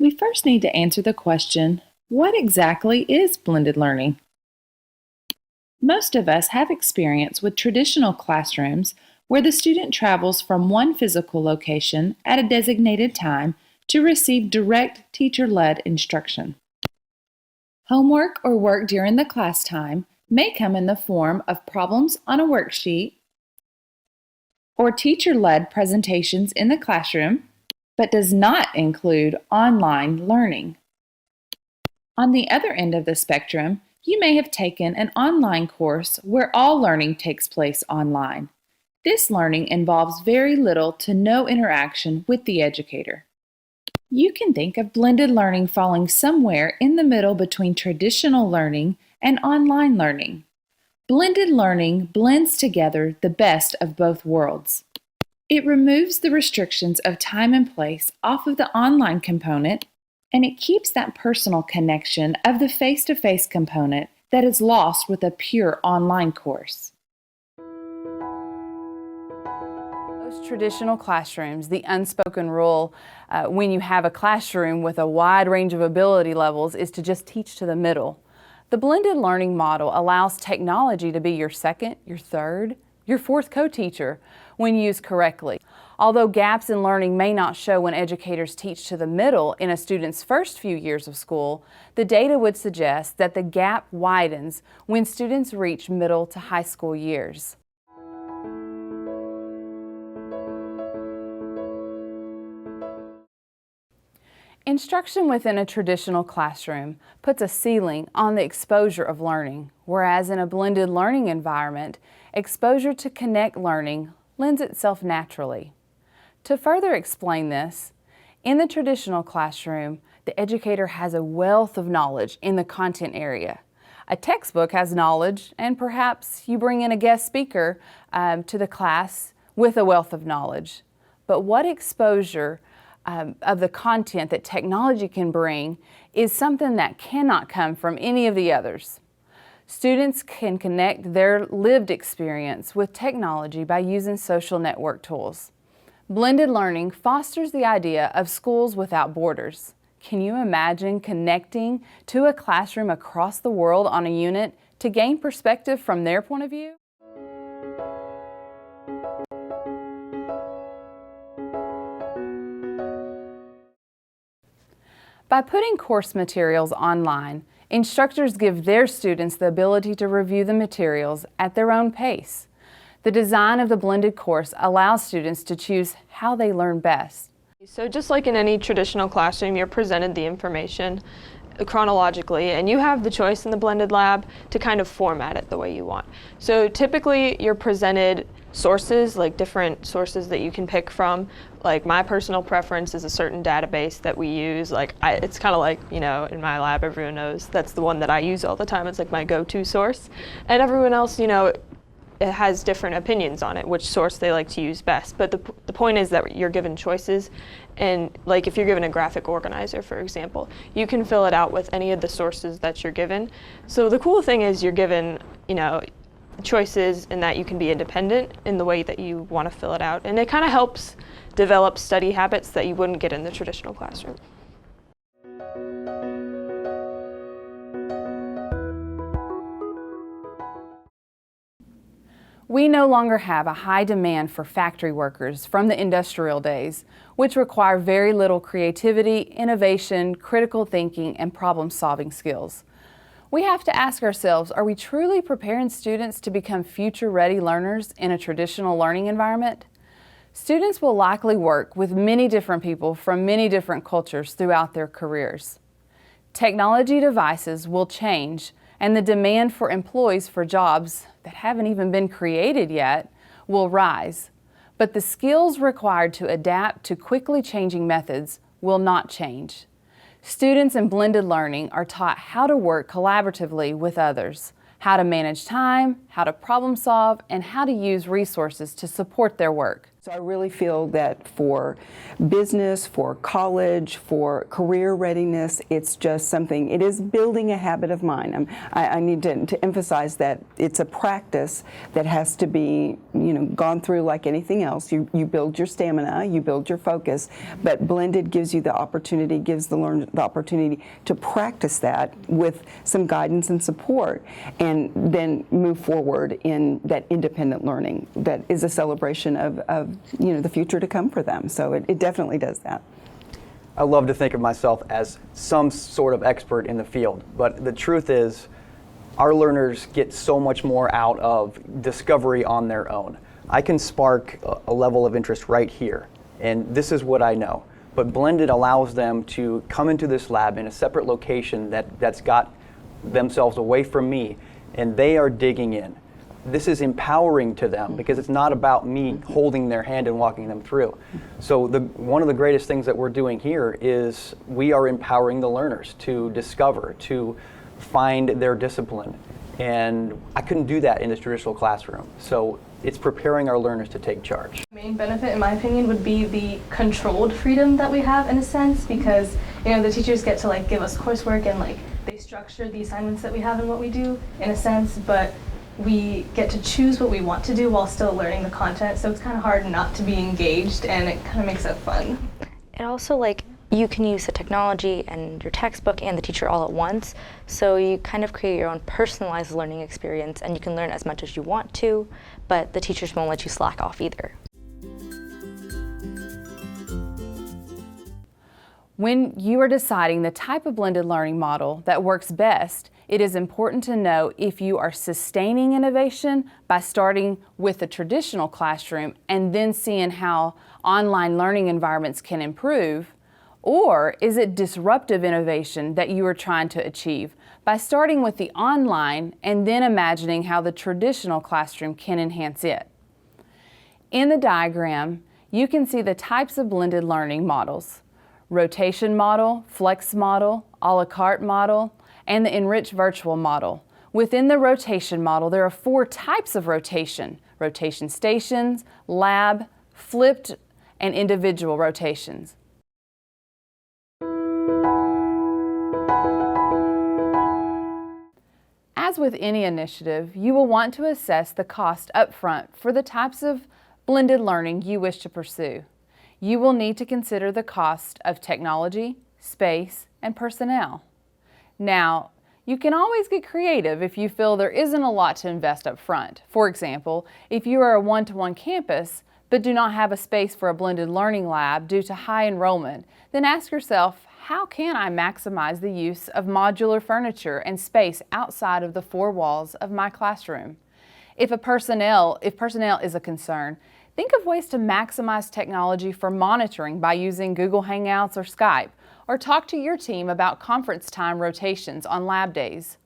We first need to answer the question, what exactly is blended learning? Most of us have experience with traditional classrooms where the student travels from one physical location at a designated time to receive direct teacher-led instruction. Homework or work during the class time may come in the form of problems on a worksheet or teacher-led presentations in the classroom, but does not include online learning. On the other end of the spectrum, you may have taken an online course where all learning takes place online. This learning involves very little to no interaction with the educator. You can think of blended learning falling somewhere in the middle between traditional learning and online learning. Blended learning blends together the best of both worlds. It removes the restrictions of time and place off of the online component, and it keeps that personal connection of the face-to-face component that is lost with a pure online course. Most traditional classrooms, the unspoken rule when you have a classroom with a wide range of ability levels is to just teach to the middle. The blended learning model allows technology to be your second, your third, your fourth co-teacher when used correctly. Although gaps in learning may not show when educators teach to the middle in a student's first few years of school, the data would suggest that the gap widens when students reach middle to high school years. Instruction within a traditional classroom puts a ceiling on the exposure of learning, whereas in a blended learning environment, exposure to connect learning lends itself naturally. To further explain this, in the traditional classroom, the educator has a wealth of knowledge in the content area. A textbook has knowledge, and perhaps you bring in a guest speaker to the class with a wealth of knowledge. But what exposure of the content that technology can bring is something that cannot come from any of the others. Students can connect their lived experience with technology by using social network tools. Blended learning fosters the idea of schools without borders. Can you imagine connecting to a classroom across the world on a unit to gain perspective from their point of view? By putting course materials online, instructors give their students the ability to review the materials at their own pace. The design of the blended course allows students to choose how they learn best. So just like in any traditional classroom, you're presented the information chronologically, and you have the choice in the blended lab to kind of format it the way you want. So typically you're presented sources, like different sources that you can pick from. Like my personal preference is a certain database that we use. It's kind of like, you know, in my lab everyone knows that's the one that I use all the time. It's like my go-to source. And everyone else, you know, it has different opinions on it, which source they like to use best. But the point is that you're given choices, and like if you're given a graphic organizer, for example, you can fill it out with any of the sources that you're given. So the cool thing is you're given, you know, choices in that you can be independent in the way that you want to fill it out. And it kind of helps develop study habits that you wouldn't get in the traditional classroom. We no longer have a high demand for factory workers from the industrial days, which require very little creativity, innovation, critical thinking, and problem-solving skills. We have to ask ourselves, are we truly preparing students to become future-ready learners in a traditional learning environment? Students will likely work with many different people from many different cultures throughout their careers. Technology devices will change, and the demand for employees for jobs that haven't even been created yet will rise. But the skills required to adapt to quickly changing methods will not change. Students in blended learning are taught how to work collaboratively with others, how to manage time, how to problem solve, and how to use resources to support their work. So I really feel that for business, for college, for career readiness, it's just something, it is building a habit of mine. I need to emphasize that it's a practice that has to be, gone through like anything else. You build your stamina, you build your focus, but blended gives you the opportunity, gives the learner the opportunity to practice that with some guidance and support, and then move forward in that independent learning that is a celebration of the future to come for them. So it definitely does that. I love to think of myself as some sort of expert in the field, but the truth is our learners get so much more out of discovery on their own. I can spark a level of interest right here, and this is what I know. But Blended allows them to come into this lab in a separate location that's got themselves away from me, and they are digging in. This is empowering to them because it's not about me holding their hand and walking them through. So one of the greatest things that we're doing here is we are empowering the learners to discover, to find their discipline. And I couldn't do that in a traditional classroom. So it's preparing our learners to take charge. The main benefit, in my opinion, would be the controlled freedom that we have in a sense, because the teachers get to give us coursework and they structure the assignments that we have and what we do in a sense, but we get to choose what we want to do while still learning the content, so it's kind of hard not to be engaged, and it kind of makes it fun. It also, you can use the technology and your textbook and the teacher all at once, so you kind of create your own personalized learning experience, and you can learn as much as you want to, but the teachers won't let you slack off either. When you are deciding the type of blended learning model that works best, it is important to know if you are sustaining innovation by starting with the traditional classroom and then seeing how online learning environments can improve, or is it disruptive innovation that you are trying to achieve by starting with the online and then imagining how the traditional classroom can enhance it. In the diagram, you can see the types of blended learning models: rotation model, flex model, a la carte model, and the enriched virtual model. Within the rotation model, there are 4 types of rotation: rotation stations, lab, flipped, and individual rotations. As with any initiative, you will want to assess the cost up front for the types of blended learning you wish to pursue. You will need to consider the cost of technology, space, and personnel. Now, you can always get creative if you feel there isn't a lot to invest up front. For example, if you are a one-to-one campus but do not have a space for a blended learning lab due to high enrollment, then ask yourself, how can I maximize the use of modular furniture and space outside of the 4 walls of my classroom? If personnel is a concern, think of ways to maximize technology for monitoring by using Google Hangouts or Skype, or talk to your team about conference time rotations on lab days.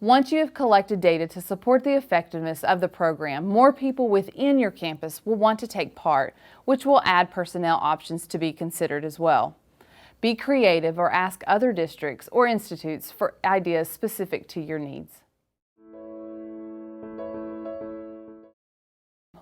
Once you have collected data to support the effectiveness of the program, more people within your campus will want to take part, which will add personnel options to be considered as well. Be creative or ask other districts or institutes for ideas specific to your needs.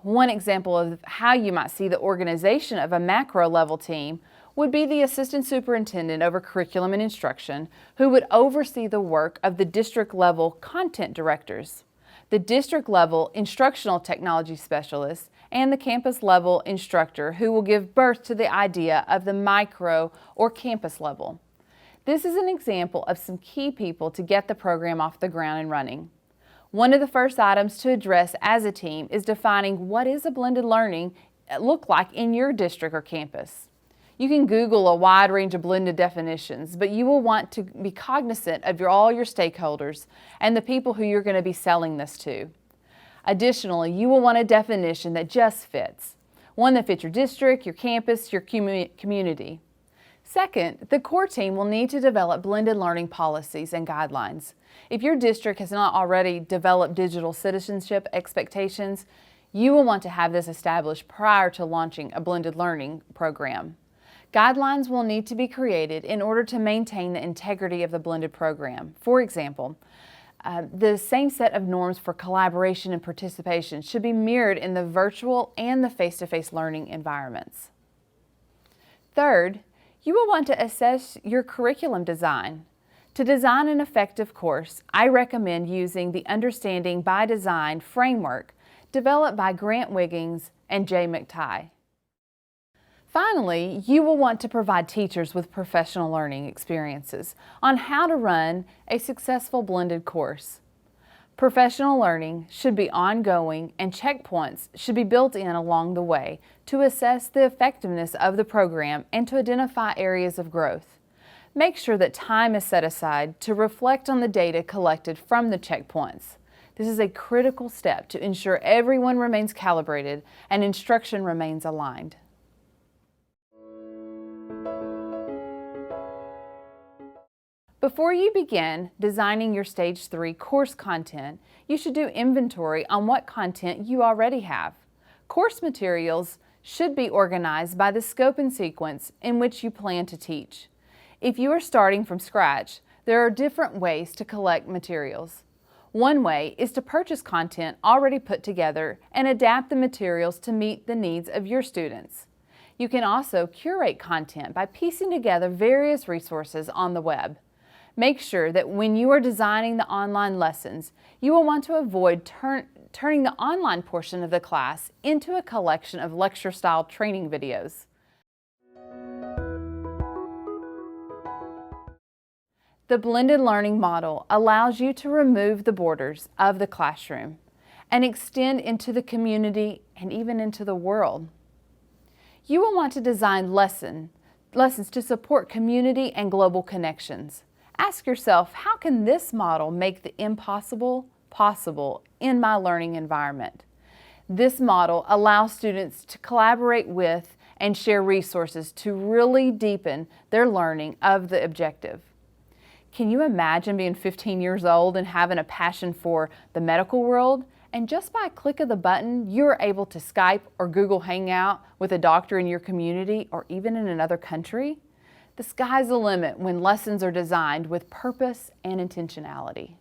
One example of how you might see the organization of a macro level team would be the assistant superintendent over curriculum and instruction, who would oversee the work of the district level content directors, the district level instructional technology specialists, and the campus level instructor, who will give birth to the idea of the micro or campus level. This is an example of some key people to get the program off the ground and running. One of the first items to address as a team is defining what is a blended learning look like in your district or campus. You can Google a wide range of blended definitions, but you will want to be cognizant of all your stakeholders and the people who you're going to be selling this to. Additionally, you will want a definition that just fits, one that fits your district, your campus, your community. Second, the core team will need to develop blended learning policies and guidelines. If your district has not already developed digital citizenship expectations, you will want to have this established prior to launching a blended learning program. Guidelines will need to be created in order to maintain the integrity of the blended program. For example, The same set of norms for collaboration and participation should be mirrored in the virtual and the face-to-face learning environments. Third, you will want to assess your curriculum design. To design an effective course, I recommend using the Understanding by Design framework developed by Grant Wiggins and Jay McTighe. Finally, you will want to provide teachers with professional learning experiences on how to run a successful blended course. Professional learning should be ongoing, and checkpoints should be built in along the way to assess the effectiveness of the program and to identify areas of growth. Make sure that time is set aside to reflect on the data collected from the checkpoints. This is a critical step to ensure everyone remains calibrated and instruction remains aligned. Before you begin designing your Stage 3 course content, you should do inventory on what content you already have. Course materials should be organized by the scope and sequence in which you plan to teach. If you are starting from scratch, there are different ways to collect materials. One way is to purchase content already put together and adapt the materials to meet the needs of your students. You can also curate content by piecing together various resources on the web. Make sure that when you are designing the online lessons, you will want to avoid turning the online portion of the class into a collection of lecture-style training videos. The blended learning model allows you to remove the borders of the classroom and extend into the community and even into the world. You will want to design lessons to support community and global connections. Ask yourself, how can this model make the impossible possible in my learning environment? This model allows students to collaborate with and share resources to really deepen their learning of the objective. Can you imagine being 15 years old and having a passion for the medical world? And just by a click of the button, you're able to Skype or Google Hangout with a doctor in your community or even in another country? The sky's the limit when lessons are designed with purpose and intentionality.